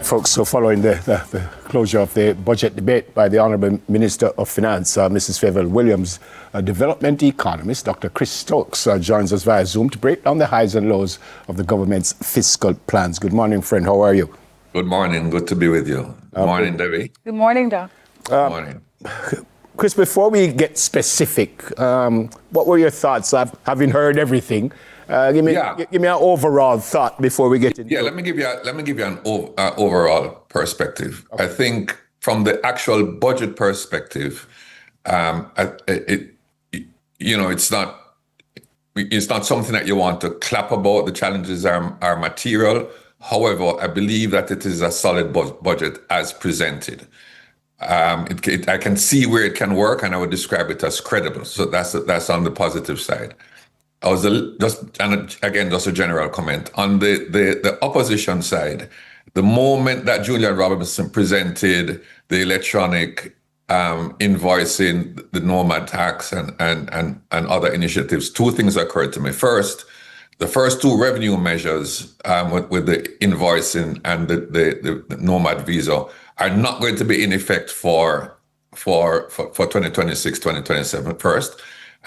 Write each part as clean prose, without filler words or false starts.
folks, so following the closure of the budget debate by the Honourable Minister of Finance, Mrs. Fayval Williams, development economist Dr. Stokes joins us via Zoom to break down the highs and lows of the government's fiscal plans. Good morning, friend. How are you? Good morning. Good to be with you. Good morning, Debbie. Good morning, Doc. Good morning. Chris, before we get specific, what were your thoughts? Having heard everything, give me an overall thought before we get into it. Let me give you an overall perspective. Okay. I think from the actual budget perspective, it's not something that you want to clap about. The challenges are material. However, I believe that it is a solid budget as presented. I can see where it can work, and I would describe it as credible. So that's on the positive side. I was just a general comment on the opposition side. The moment that Julian Robinson presented the electronic invoicing, the nomad tax, and other initiatives, two things occurred to me. First, the first two revenue measures with the invoicing and the nomad visa are not going to be in effect for 2026, 2027 first.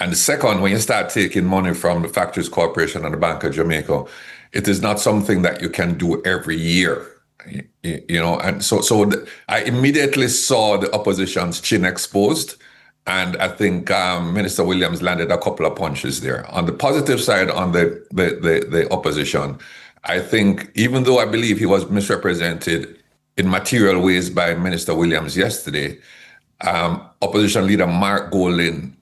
And the second, when you start taking money from the Factories Corporation and the Bank of Jamaica, it is not something that you can do every year. And so I immediately saw the opposition's chin exposed. And I think Minister Williams landed a couple of punches there. On the positive side, on the opposition, I think even though I believe he was misrepresented in material ways by Minister Williams yesterday, opposition leader Mark Golding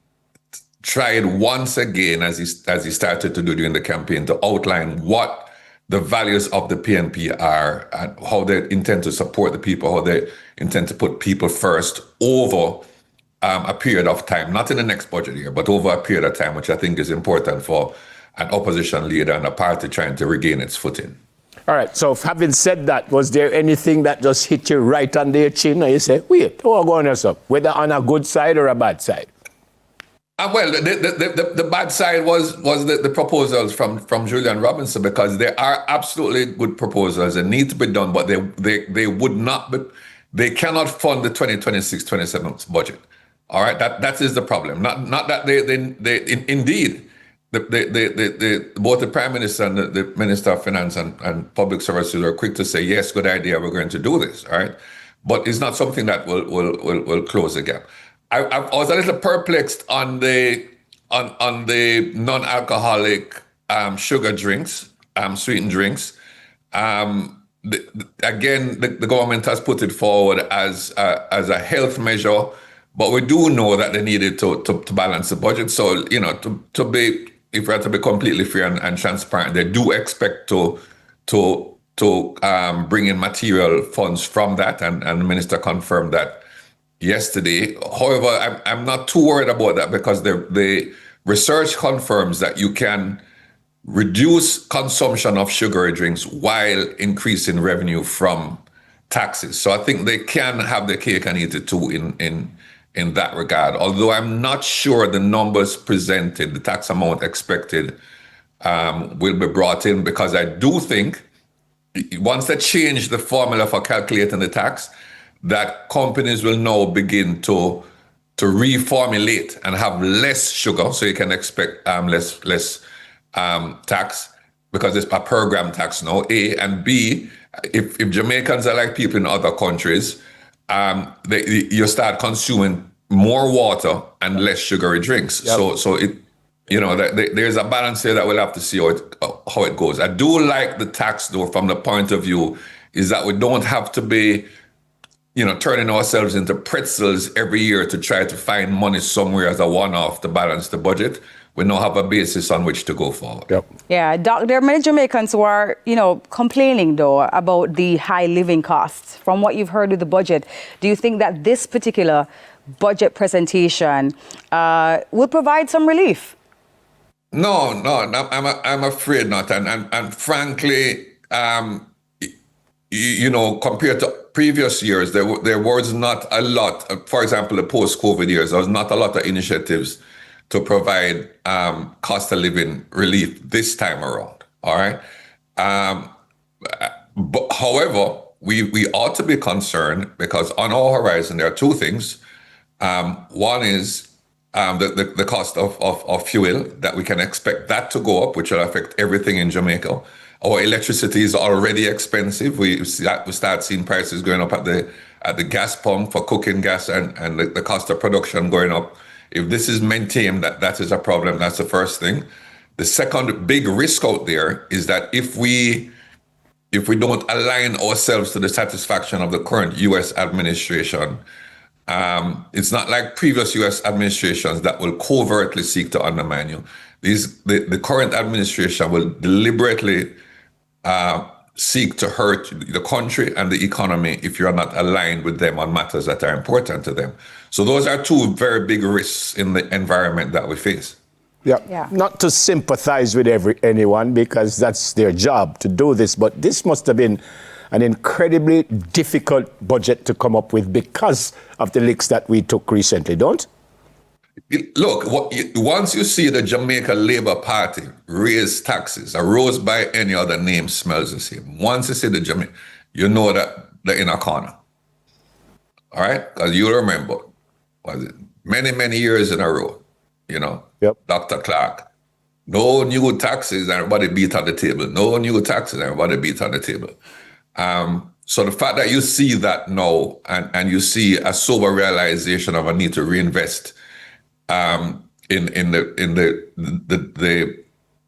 tried once again, as he started to do during the campaign, to outline what the values of the PNP are and how they intend to support the people, how they intend to put people first over a period of time, not in the next budget year, but over a period of time, which I think is important for an opposition leader and a party trying to regain its footing. All right, so having said that, was there anything that just hit you right under your chin and you say, wait, what's going on, whether on a good side or a bad side? Well, the bad side was the proposals from Julian Robinson, because they are absolutely good proposals and need to be done, but they would not be, they cannot fund the 2026-27 budget. All right, that is the problem. Not that they indeed. Both the Prime Minister and the Minister of Finance and Public Services are quick to say, yes, good idea, we're going to do this, all right? But it's not something that will close the gap. I was a little perplexed on the non-alcoholic sugar drinks, sweetened drinks. The government has put it forward as a health measure, but we do know that they needed to balance the budget. So, if we have to be completely fair and transparent, they do expect to bring in material funds from that, and the minister confirmed that yesterday. However, I'm not too worried about that, because the research confirms that you can reduce consumption of sugary drinks while increasing revenue from taxes. So I think they can have their cake and eat it too in that regard. Although I'm not sure the numbers presented, the tax amount expected, will be brought in, because I do think once they change the formula for calculating the tax, that companies will now begin to reformulate and have less sugar, so you can expect less tax, because it's a program tax now, A, and B, if Jamaicans are like people in other countries, you start consuming more water and less sugary drinks. Yep. So it, there's a balance here that we'll have to see how it goes. I do like the tax, though, from the point of view is that we don't have to be, turning ourselves into pretzels every year to try to find money somewhere as a one-off to balance the budget. We now have a basis on which to go forward. Yep. Yeah, Doc, there are many Jamaicans who are, complaining, though, about the high living costs. From what you've heard with the budget, do you think that this particular budget presentation will provide some relief? No, I'm afraid not. And frankly, compared to previous years, there was not a lot. For example, the post-COVID years, there was not a lot of initiatives to provide cost of living relief this time around. All right. But however, we ought to be concerned because on our horizon, there are two things. One is the cost of fuel, that we can expect that to go up, which will affect everything in Jamaica. Our electricity is already expensive. We start seeing prices going up at the gas pump for cooking gas, and the cost of production going up. If this is maintained, that is a problem. That's the first thing. The second big risk out there is that if we don't align ourselves to the satisfaction of the current U.S. administration, it's not like previous U.S. administrations that will covertly seek to undermine you. The current administration will deliberately seek to hurt the country and the economy if you're not aligned with them on matters that are important to them. So those are two very big risks in the environment that we face. Yeah. Not to sympathize with anyone, because that's their job to do this, but this must have been an incredibly difficult budget to come up with because of the licks that we took recently, don't? Look, once you see the Jamaica Labour Party raise taxes, or rose by any other name smells the same. Once you see the Jamaica, you know that they're in a corner. All right? Because you remember, was it many years in a row, Dr. Clark, no new taxes, everybody beat on the table. No new taxes, everybody beat on the table. So the fact that you see that now, and you see a sober realization of a need to reinvest in the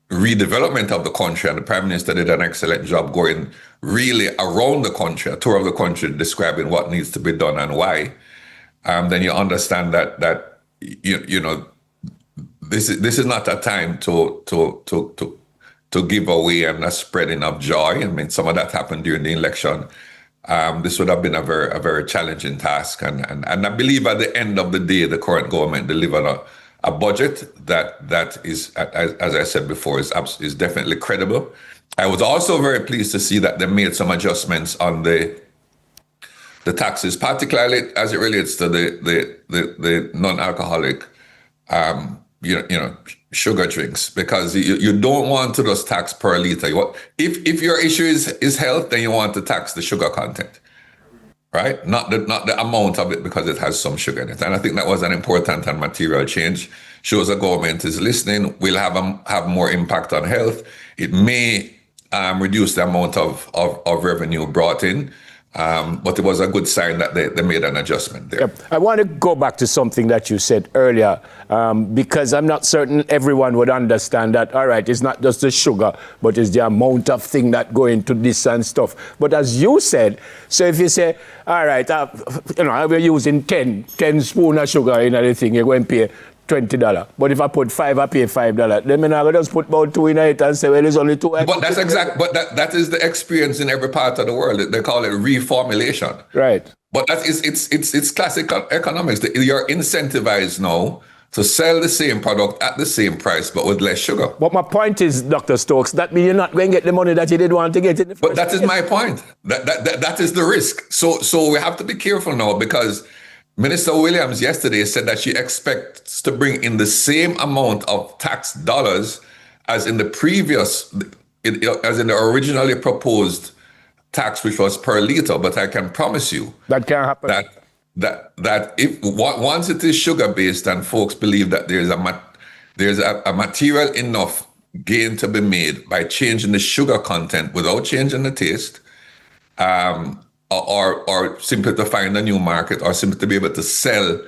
redevelopment of the country, and the Prime Minister did an excellent job going really around the country, a tour of the country, describing what needs to be done and why. Then you understand that this is not a time to give away and a spreading of joy. I mean, some of that happened during the election. This would have been a very challenging task. And I believe at the end of the day, the current government delivered a budget that is, as I said before, is definitely credible. I was also very pleased to see that they made some adjustments on the taxes, particularly as it relates to the non-alcoholic sugar drinks, because you don't want to just tax per liter. If your issue is health, then you want to tax the sugar content, right? Not the amount of it, because it has some sugar in it. And I think that was an important and material change. Shows the government is listening. Will have more impact on health. It may reduce the amount of revenue brought in. But it was a good sign that they made an adjustment there. Yep. I want to go back to something that you said earlier, because I'm not certain everyone would understand that, all right, it's not just the sugar, but it's the amount of thing that go into this and stuff. But as you said, so if you say, all right, we're using 10 spoons of sugar in anything, you're going to pay $20. But if I put 5, I pay $5. Then I'm going to just put about 2 in it and say, well, it's only 2. But that's that is the experience in every part of the world. They call it reformulation. Right. But it's classic economics. You're incentivized now to sell the same product at the same price, but with less sugar. But my point is, Dr. Stokes, that means you're not going to get the money that you did want to get in the first But that is my point. That is the risk. So we have to be careful now, because Minister Williams yesterday said that she expects to bring in the same amount of tax dollars as in the originally proposed tax, which was per liter. But I can promise you that can't happen. That if once it is sugar based, and folks believe that there's a material enough gain to be made by changing the sugar content without changing the taste, or simply to find a new market, or simply to be able to sell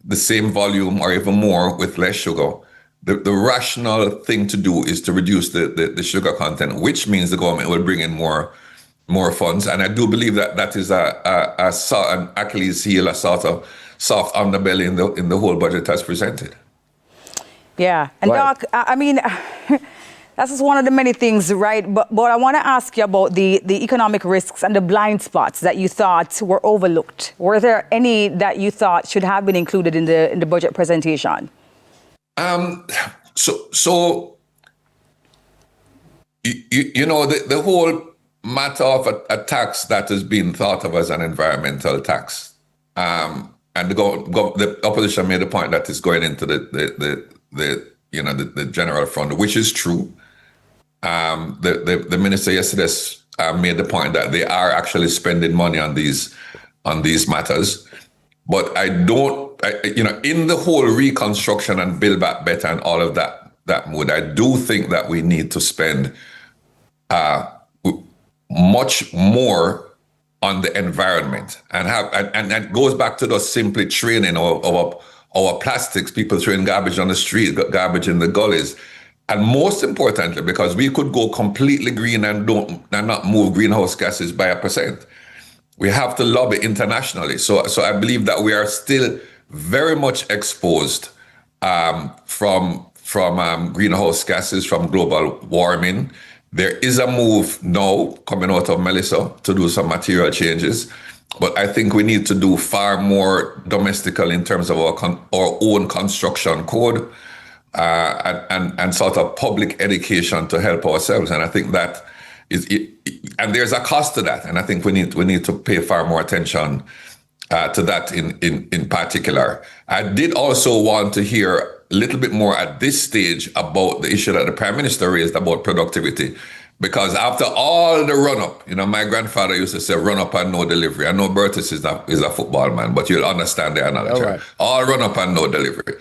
the same volume or even more with less sugar, the rational thing to do is to reduce the sugar content, which means the government will bring in more funds. And I do believe that is an Achilles heel, a sort of soft underbelly in the whole budget as presented. Yeah. And Right. Doc, I mean, that's just one of the many things, right? But I want to ask you about the economic risks and the blind spots that you thought were overlooked. Were there any that you thought should have been included in the budget presentation? So the whole matter of a tax that has been thought of as an environmental tax, and the opposition made the point that it's going into the general fund, which is true. The minister yesterday made the point that they are actually spending money on these matters. But I don't, in the whole reconstruction and build back better and all of that mood, I do think that we need to spend much more on the environment and that goes back to the simply training our plastics, people throwing garbage on the street, garbage in the gullies. And most importantly, because we could go completely green and not move greenhouse gases by 1%. We have to lobby internationally. So I believe that we are still very much exposed from greenhouse gases, from global warming. There is a move now coming out of Melissa to do some material changes, but I think we need to do far more domestically in terms of our own construction code and sort of public education to help ourselves. And I think that and there's a cost to that, and I think we need to pay far more attention to that in particular. I did also want to hear a little bit more at this stage about the issue that the Prime Minister raised about productivity, because after all the run-up, my grandfather used to say run-up and no delivery. I know Bertus is a football man, but you'll understand the analogy. Right. All run-up and no delivery.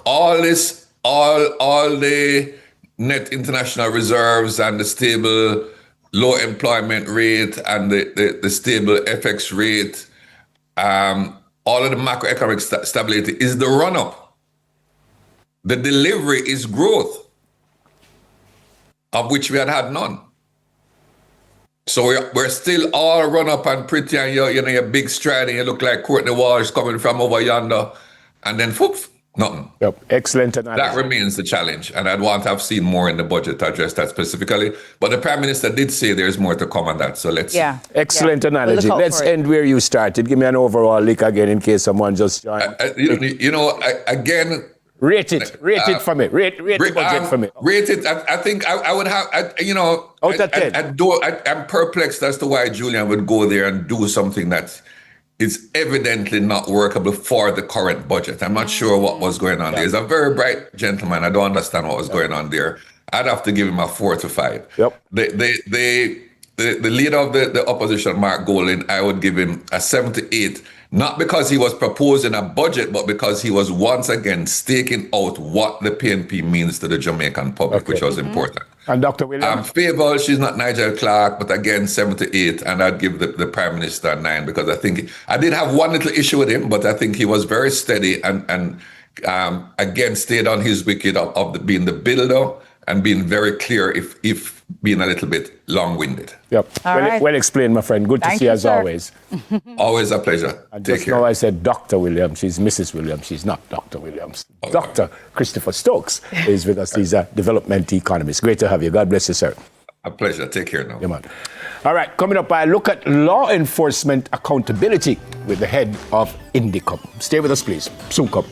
All the net international reserves and the stable low employment rate and the stable FX rate, all of the macroeconomic stability is the run-up. The delivery is growth, of which we had none. So we're still all run up and pretty, and you're big stride, and you look like Courtney Walsh coming from over yonder, and then poof, nothing. Yep, excellent analysis. That remains the challenge, and I'd want to have seen more in the budget to address that specifically. But the Prime Minister did say there's more to come on that, so let's see. Excellent analogy. Let's end where you started. Give me an overall look again in case someone just joined. Again... Rate it for me. Rate the budget for me. Rate it. I think I would have, out of 10. I'm perplexed as to why Julian would go there and do something that is evidently not workable for the current budget. I'm not sure what was going on there. He's a very bright gentleman. I don't understand what was going on there. I'd have to give him a 4 to 5. Yep. The leader of the opposition, Mark Golding, I would give him a 7 to 8. Not because he was proposing a budget, but because he was once again staking out what the PNP means to the Jamaican public, which was important. And Dr. Williams? Fayval, she's not Nigel Clark, but again, 7 to 8. And I'd give the Prime Minister a 9 because I think I did have one little issue with him, but I think he was very steady and again, stayed on his wicket of being the builder and being very clear if being a little bit long-winded. Yep. Well explained, my friend. Good to see you as always. Always a pleasure. And just now I said Dr. Williams. She's Mrs. Williams. She's not Dr. Williams. Okay. Dr. Christopher Stokes is with us. He's a development economist. Great to have you. God bless you, sir. A pleasure. Take care now. Yeah, man. All right. Coming up, I look at law enforcement accountability with the head of Indicom. Stay with us, please. Soon come.